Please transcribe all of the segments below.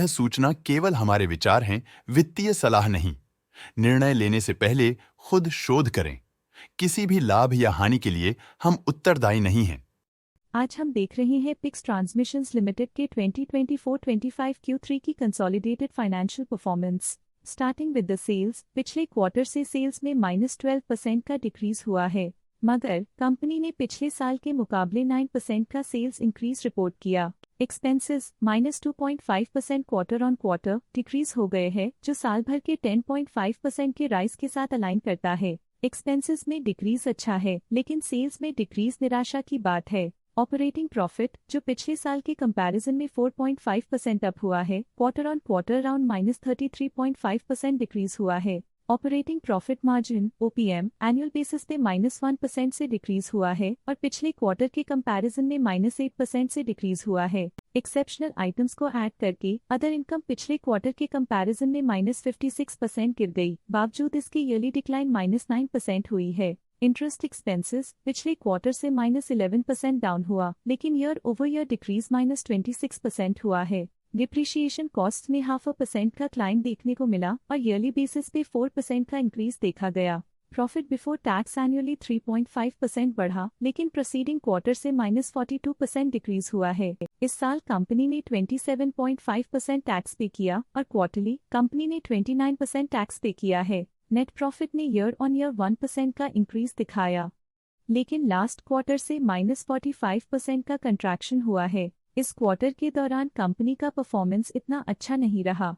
सूचना केवल हमारे विचार हैं, वित्तीय सलाह नहीं। निर्णय लेने से पहले खुद शोध करें। किसी भी लाभ या हानि के लिए हम उत्तरदायी नहीं हैं। आज हम देख रहे हैं पिक्स ट्रांसमिशंस लिमिटेड के 2024-25 Q3 की consolidated financial performance. Starting with the sales, पिछले क्वार्टर से सेल्स में -12% का डिक्रीज हुआ है, मगर कंपनी ने पिछले साल के मुकाबले 9% का सेल्स इंक्रीज रिपोर्ट किया। Expenses -2.5% quarter on quarter decrease हो गए हैं, जो साल भर के 10.5% के राइज के साथ अलाइन करता है। एक्सपेंसेस में डिक्रीज अच्छा है, लेकिन सेल्स में डिक्रीज निराशा की बात है। ऑपरेटिंग प्रॉफिट, जो पिछले साल के कंपैरिजन में 4.5% अप हुआ है, quarter on quarter around -33.5% decrease हुआ है। Operating profit margin (OPM) annual basis पे -1% से डिक्रीज हुआ है और पिछले क्वार्टर के कंपैरिजन में -8% से डिक्रीज हुआ है। एक्सेप्शनल आइटम्स को ऐड करके अदर इनकम पिछले क्वार्टर के कंपैरिजन में -56% गिर गई, बावजूद इसकी ईयरली डिक्लाइन -9% हुई है। इंटरेस्ट एक्सपेंसेस पिछले क्वार्टर से -11% डाउन हुआ, लेकिन ईयर ओवर ईयर डिक्रीज -26% हुआ है। डिप्रिशिएशन कॉस्ट में 0.5% का क्लाइम देखने को मिला और ईयरली बेसिस पे 4% का इंक्रीज देखा गया। प्रॉफिट बिफोर टैक्स एनुअली 3.5% बढ़ा, लेकिन प्रोसीडिंग क्वार्टर से -42% डिक्रीज हुआ है। इस साल कंपनी ने 27.5% टैक्स पे किया और क्वार्टरली कंपनी ने 29% टैक्स पे किया है। नेट प्रॉफिट ने ईयर ऑन ईयर 1% का इंक्रीज दिखाया, लेकिन लास्ट क्वार्टर से -45% का कंट्रैक्शन हुआ है। इस क्वार्टर के दौरान कंपनी का परफॉर्मेंस इतना अच्छा नहीं रहा।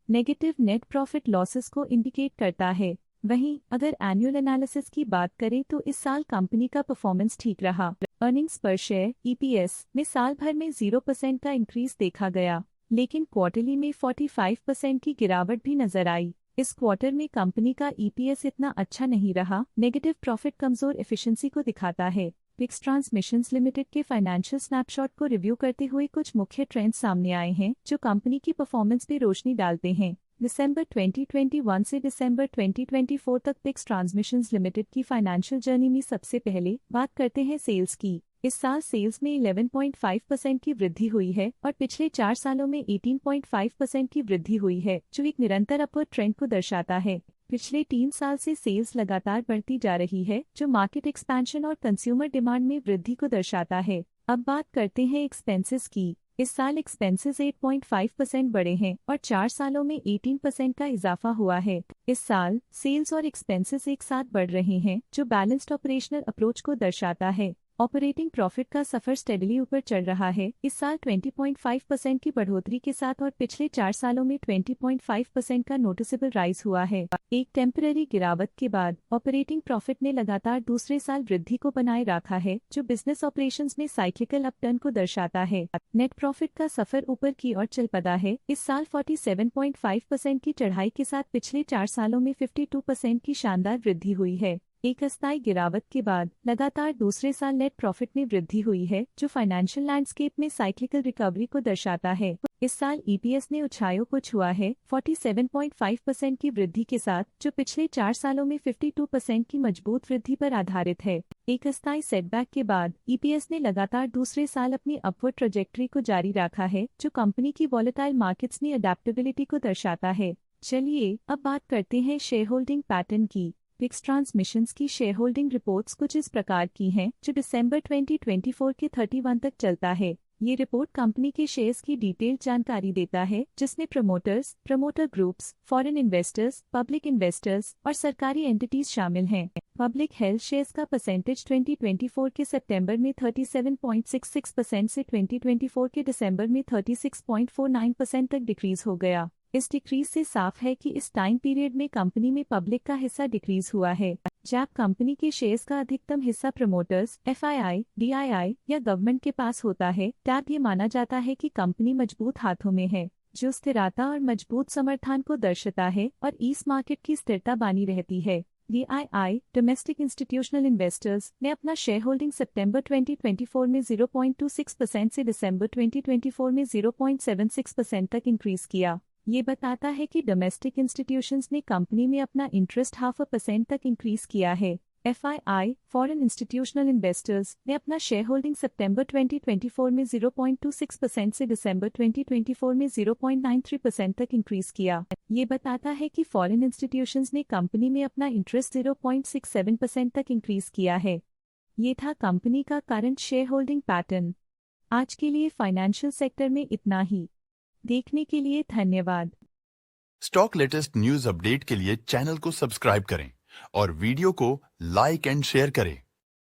नेगेटिव नेट प्रॉफिट लॉसेस को इंडिकेट करता है। वहीं अगर एनुअल एनालिसिस की बात करें तो इस साल कंपनी का परफॉर्मेंस ठीक रहा। अर्निंग्स पर शेयर (EPS) में साल भर में 0% का इंक्रीज देखा गया, लेकिन क्वार्टरली में 45% की गिरावट भी नजर आई। इस क्वार्टर में कंपनी का EPS इतना अच्छा नहीं रहा। नेगेटिव प्रॉफिट कमजोर एफिशिएंसी को दिखाता है। पिक्स ट्रांसमिशंस लिमिटेड के फाइनेंशियल स्नैपशॉट को रिव्यू करते हुए कुछ मुख्य ट्रेंड्स सामने आए हैं, जो कंपनी की परफॉर्मेंस पे रोशनी डालते हैं। दिसंबर 2021 से दिसंबर 2024 तक पिक्स ट्रांसमिशंस लिमिटेड की फाइनेंशियल जर्नी में सबसे पहले बात करते हैं सेल्स की। इस साल सेल्स में 11.5% की वृद्धि हुई है और पिछले 4 सालों में 18.5% की वृद्धि हुई है, जो एक निरंतर अपवर्ड ट्रेंड को दर्शाता है। पिछले 3 साल से सेल्स लगातार बढ़ती जा रही है, जो मार्केट एक्सपेंशन और कंज्यूमर डिमांड में वृद्धि को दर्शाता है। अब बात करते हैं एक्सपेंसेस की। इस साल एक्सपेंसेस 8.5% बढ़े हैं और 4 सालों में 18% का इजाफा हुआ है। इस साल सेल्स और एक्सपेंसेस एक साथ बढ़ रहे हैं, जो बैलेंस्ड ऑपरेशनल अप्रोच को दर्शाता है। ऑपरेटिंग प्रॉफिट का सफर स्टेडली ऊपर चढ़ रहा है। इस साल 20.5% की बढ़ोतरी के साथ और पिछले 4 सालों में 20.5% का नोटिसेबल राइज हुआ है। एक टेम्पररी गिरावट के बाद ऑपरेटिंग प्रॉफिट ने लगातार दूसरे साल वृद्धि को बनाए रखा है, जो बिजनेस ऑपरेशंस में साइक्लिकल अपटर्न को दर्शाता है। नेट प्रॉफिट का सफर ऊपर की ओर चल पड़ा है। इस साल 47.5% की चढ़ाई के साथ पिछले 4 सालों में 52% की शानदार वृद्धि हुई है। एक अस्थायी गिरावट के बाद लगातार दूसरे साल नेट प्रॉफिट में वृद्धि हुई है, जो फाइनेंशियल लैंडस्केप में साइक्लिकल रिकवरी को दर्शाता है। इस साल EPS ने ऊंचाइयों को छुआ है 47.5% की वृद्धि के साथ, जो पिछले 4 सालों में 52% की मजबूत वृद्धि पर आधारित है। एक अस्थायी सेटबैक के बाद EPS ने लगातार दूसरे साल अपनी अपवर्ड ट्रैजेक्टरी को जारी रखा है, जो कंपनी की वॉलेटाइल मार्केट्स में अडेप्टेबिलिटी को दर्शाता है। चलिए अब बात करते हैं शेयर होल्डिंग पैटर्न की। पिक्स ट्रांसमिशंस की शेयर होल्डिंग रिपोर्ट्स कुछ इस प्रकार की हैं, जो दिसंबर 2024 के 31 तक चलता है। ये रिपोर्ट कंपनी के शेयर्स की डिटेल्ड जानकारी देता है, जिसमें promoters, promoter groups, foreign investors, public investors और सरकारी एंटिटीज शामिल हैं। पब्लिक हेल्थ शेयर्स का परसेंटेज 2024 के सितंबर में 37.66% से 2024 के दिसंबर में 36.49% तक डिक्रीज हो गया। इस डिक्रीज से साफ है कि इस टाइम पीरियड में कंपनी में पब्लिक का हिस्सा डिक्रीज हुआ है। जब कंपनी के शेयर्स का अधिकतम हिस्सा प्रमोटर्स, FII, DII या गवर्नमेंट के पास होता है, तब ये माना जाता है कि कंपनी मजबूत हाथों में है, जो स्थिरता और मजबूत समर्थन को दर्शाता है और इस मार्केट की स्थिरता बनी रहती है। DII डोमेस्टिक इंस्टीट्यूशनल इन्वेस्टर्स ने अपना शेयर होल्डिंग सितंबर 2024 में 0.26% से दिसंबर 2024 में 0.76% तक इंक्रीज किया। ये बताता है कि डोमेस्टिक इंस्टीट्यूशंस ने कंपनी में अपना इंटरेस्ट 0.5% तक इंक्रीज किया है। FII, फॉरेन इंस्टीट्यूशनल इन्वेस्टर्स ने अपना शेयर होल्डिंग सितंबर 2024 में 0.26% से दिसंबर 2024 में 0.93% तक इंक्रीज किया। ये बताता है कि फॉरेन इंस्टीट्यूशंस ने कंपनी में अपना इंटरेस्ट 0.67% तक इंक्रीज किया है। ये था कंपनी का करंट शेयर होल्डिंग पैटर्न। आज के लिए फाइनेंशियल सेक्टर में इतना ही। देखने के लिए धन्यवाद। स्टॉक लेटेस्ट न्यूज अपडेट के लिए चैनल को सब्सक्राइब करें और वीडियो को लाइक एंड शेयर करें।